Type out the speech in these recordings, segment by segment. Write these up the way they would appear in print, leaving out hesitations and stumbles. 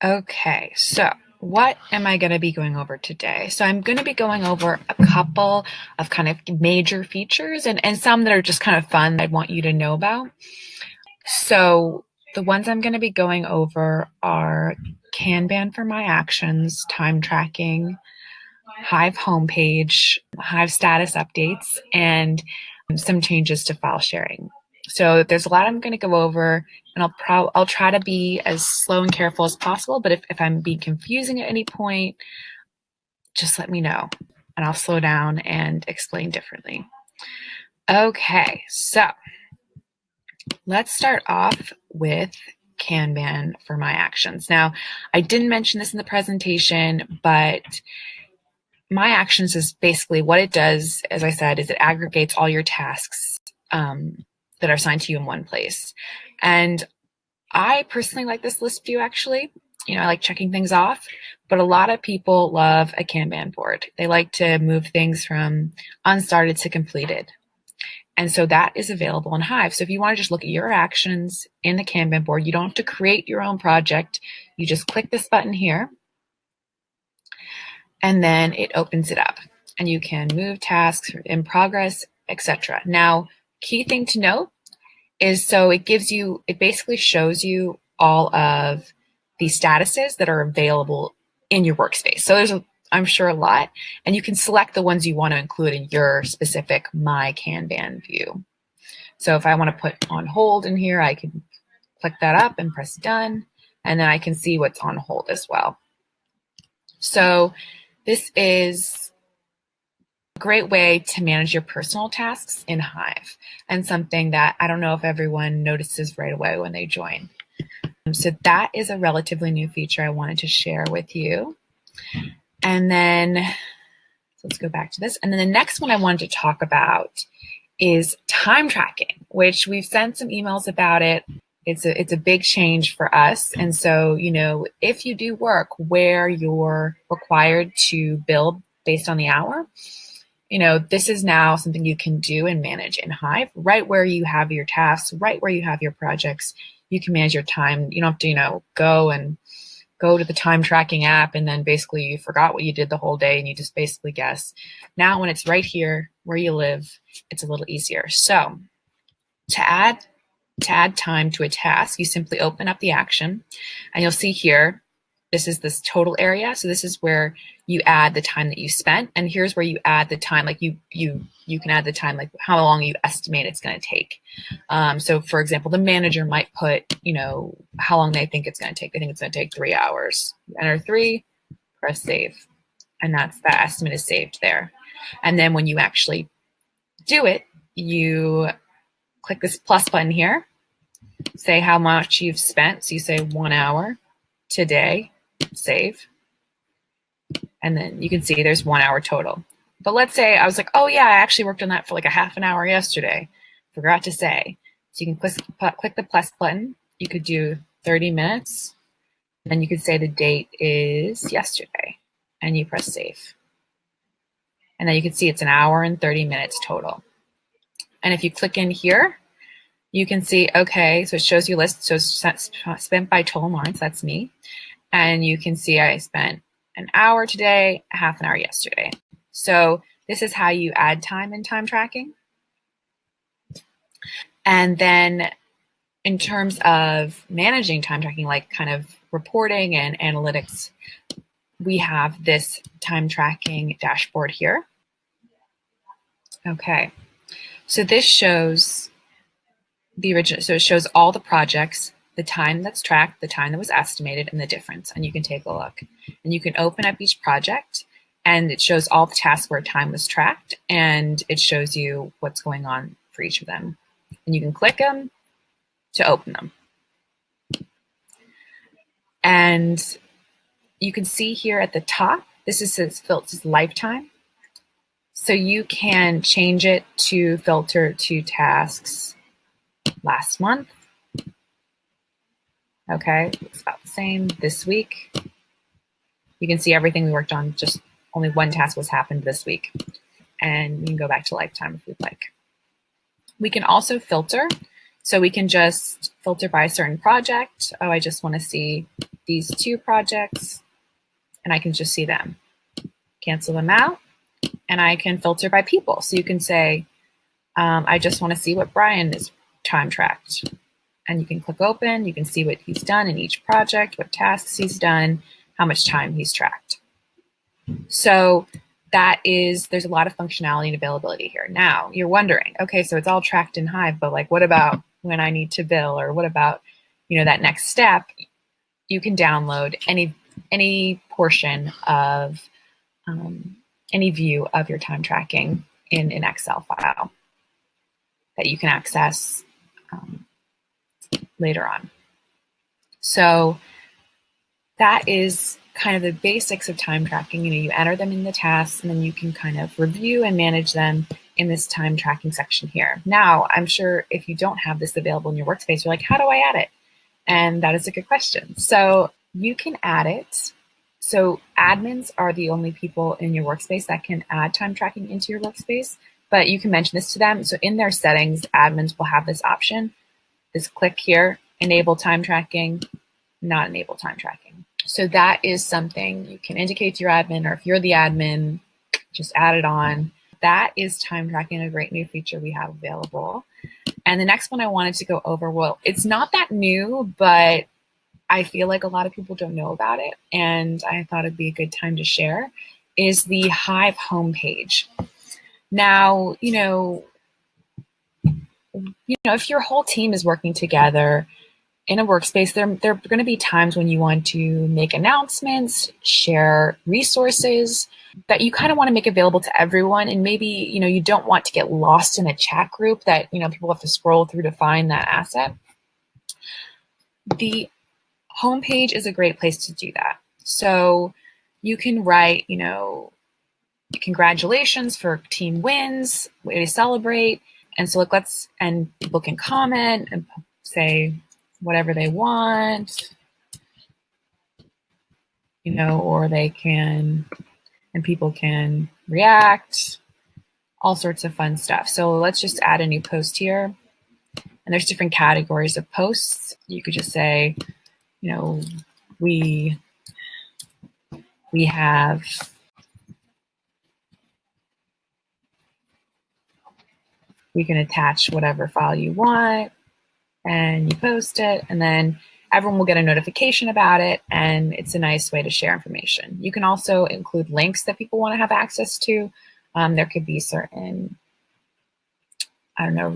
Okay, so what am I going to be going over today? So I'm going to be going over a couple of kind of major features and some that are just kind of fun that I want you to know about. So the ones I'm going to be going over are Kanban for my actions, time tracking, Hive homepage, Hive status updates, and some changes to file sharing. So there's a lot I'm going to go over, and I'll try to be as slow and careful as possible. But if I'm being confusing at any point, just let me know, and I'll slow down and explain differently. Okay, so let's start off with Kanban for my actions. Now, I didn't mention this in the presentation, but my actions is basically what it does, as I said, is it aggregates all your tasks that are assigned to you in one place. And I personally like this list view, actually. I like checking things off, but a lot of people love a Kanban board. They like to move things from unstarted to completed. And so that is available in Hive. So if you want to just look at your actions in the Kanban board, you don't have to create your own project. You just click this button here, and then it opens it up. And you can move tasks in progress, etc. Now, key thing to note is it basically shows you all of the statuses that are available in your workspace. So there's, I'm sure, a lot, and you can select the ones you want to include in your specific My Kanban view. So if I want to put on hold in here, I can click that up and press done, and then I can see what's on hold as well. So this is a great way to manage your personal tasks in Hive, and something that I don't know if everyone notices right away when they join. So that is a relatively new feature I wanted to share with you. And then, so let's go back to this. And then the next one I wanted to talk about is time tracking, which we've sent some emails about it. It's a big change for us. And so, if you do work where you're required to bill based on the hour, this is now something you can do and manage in Hive, right where you have your tasks, right where you have your projects. You can manage your time. You don't have to, go to the time tracking app and then basically you forgot what you did the whole day and you just basically guess. Now, when it's right here where you live, it's a little easier. So to add time to a task, you simply open up the action, and you'll see here, this is this total area. So this is where you add the time that you spent, and here's where you add the time, like you can add the time, like how long you estimate it's going to take. So for example, the manager might put, how long they think it's going to take. They think it's going to take 3 hours. You enter 3, press save, and that estimate is saved there. And then when you actually do it, you click this plus button here, say how much you've spent. So you say 1 hour today, save. And then you can see there's 1 hour total. But let's say I was like, oh yeah, I actually worked on that for like a half an hour yesterday. Forgot to say. So you can click the plus button. You could do 30 minutes. And you could say the date is yesterday. And you press save. And then you can see it's 1 hour and 30 minutes total. And if you click in here, you can see, okay, so it shows you a list. So it's spent by total months, that's me. And you can see I spent 1 hour today, half an hour yesterday. So this is how you add time in time tracking. And then in terms of managing time tracking, like kind of reporting and analytics, we have this time tracking dashboard here. Okay, so this shows the original, so it shows all the projects, the time that's tracked, the time that was estimated, and the difference. And you can take a look. And you can open up each project, and it shows all the tasks where time was tracked, and it shows you what's going on for each of them. And you can click them to open them. And you can see here at the top, this is filters lifetime. So you can change it to filter to tasks last month. Okay, it's about the same. This week, you can see everything we worked on, just only one task was happened this week. And we can go back to lifetime if we'd like. We can also filter. So we can just filter by a certain project. Oh, I just want to see these 2 projects, and I can just see them. Cancel them out, and I can filter by people. So you can say, I just want to see what Brian is time tracked. And you can click open, you can see what he's done in each project, what tasks he's done, how much time he's tracked. So there's a lot of functionality and availability here. Now you're wondering, okay, so it's all tracked in Hive, but like, what about when I need to bill, or what about, that next step? You can download any portion of any view of your time tracking in an Excel file that you can access later on. So that is kind of the basics of time tracking. You enter them in the tasks, and then you can kind of review and manage them in this time tracking section here. Now, I'm sure if you don't have this available in your workspace, you're like, how do I add it? And that is a good question. So you can add it. So admins are the only people in your workspace that can add time tracking into your workspace, but you can mention this to them. So in their settings, admins will have this option. Just click here, enable time tracking, not enable time tracking. So that is something you can indicate to your admin, or if you're the admin, just add it on. That is time tracking, a great new feature we have available. And the next one I wanted to go over, well, it's not that new, but I feel like a lot of people don't know about it, and I thought it'd be a good time to share, is the Hive homepage. Now, if your whole team is working together in a workspace, there are going to be times when you want to make announcements, share resources that you kind of want to make available to everyone. And maybe, you don't want to get lost in a chat group that, people have to scroll through to find that asset. The homepage is a great place to do that. So you can write, congratulations for team wins, way to celebrate. And so and people can comment and say whatever they want, or they can, and people can react, all sorts of fun stuff. So let's just add a new post here. And there's different categories of posts. You could just say, we have we can attach whatever file you want, and you post it, and then everyone will get a notification about it, and it's a nice way to share information. You can also include links that people want to have access to. There could be certain,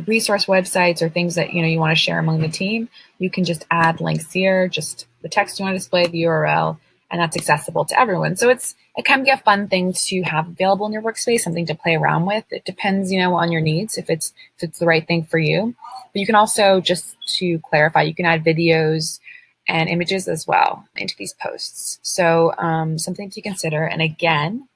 resource websites or things that you want to share among the team. You can just add links here, just the text you want to display, the URL, and that's accessible to everyone. So it can be a fun thing to have available in your workspace, something to play around with. It depends, on your needs, if it's the right thing for you. But you can also, just to clarify, you can add videos and images as well into these posts. So something to consider. And again,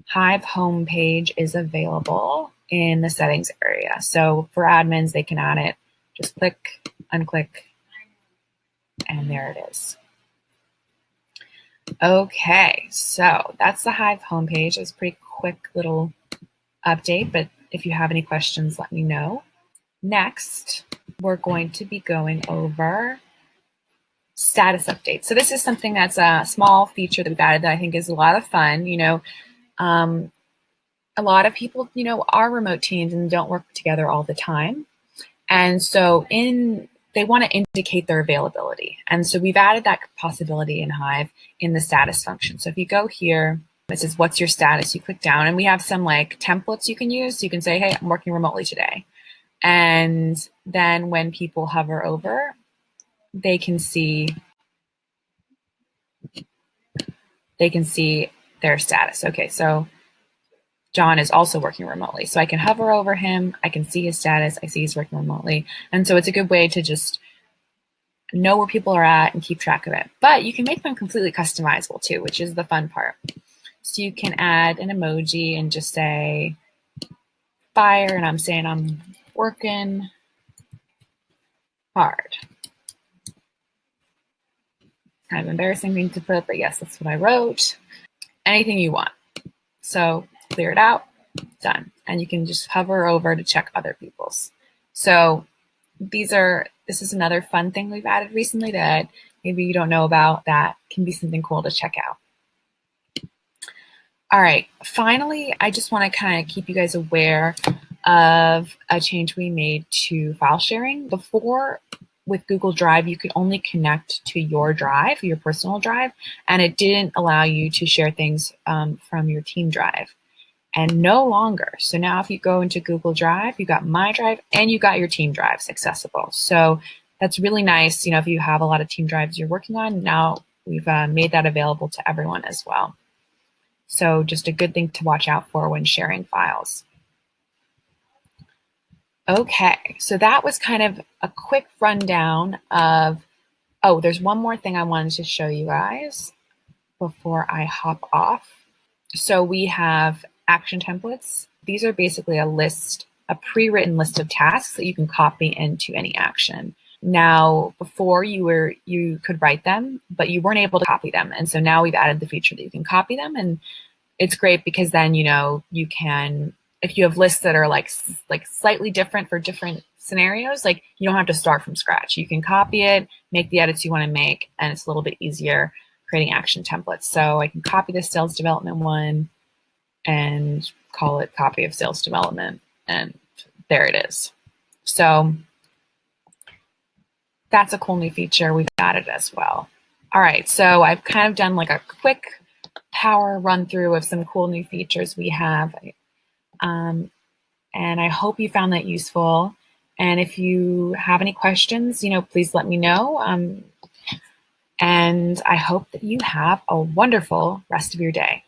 Hive homepage is available in the settings area. So for admins, they can add it. Just click, unclick, and there it is. Okay, so that's the Hive homepage. It's a pretty quick little update, but if you have any questions, let me know. Next, we're going to be going over status updates. So this is something that's a small feature that we've added that I think is a lot of fun. A lot of people, are remote teams and don't work together all the time. And so they want to indicate their availability. And so we've added that possibility in Hive in the status function. So if you go here, it says, what's your status? You click down, and we have some templates you can use. So you can say, hey, I'm working remotely today. And then when people hover over, they can see their status. Okay, so John is also working remotely. So I can hover over him, I can see his status, I see he's working remotely. And so it's a good way to just know where people are at and keep track of it. But you can make them completely customizable too, which is the fun part. So you can add an emoji and just say fire, and I'm saying I'm working hard. Kind of embarrassing thing to put, but yes, that's what I wrote. Anything you want. So clear it out, done. And you can just hover over to check other people's. So this is another fun thing we've added recently, that maybe you don't know about, that can be something cool to check out. All right, finally, I just want to kind of keep you guys aware of a change we made to file sharing. Before, with Google Drive, you could only connect to your drive, your personal drive, and it didn't allow you to share things from your team drive. And no longer. So now if you go into Google Drive, you got My Drive and you got your team drives accessible. So that's really nice. If you have a lot of team drives you're working on, now we've made that available to everyone as well. So just a good thing to watch out for when sharing files. Okay, so that was kind of a quick rundown of, oh, there's one more thing I wanted to show you guys before I hop off. So we have action templates. These are basically a pre-written list of tasks that you can copy into any action. Now, before you could write them, but you weren't able to copy them. And so now we've added the feature that you can copy them, and it's great because then, you can, if you have lists that are like slightly different for different scenarios, like you don't have to start from scratch. You can copy it, make the edits you want to make, and it's a little bit easier creating action templates. So I can copy the sales development one and call it copy of sales development, and there it is. So that's a cool new feature we've added as well. All right, so I've kind of done like a quick power run through of some cool new features we have. And I hope you found that useful. And if you have any questions, please let me know. And I hope that you have a wonderful rest of your day.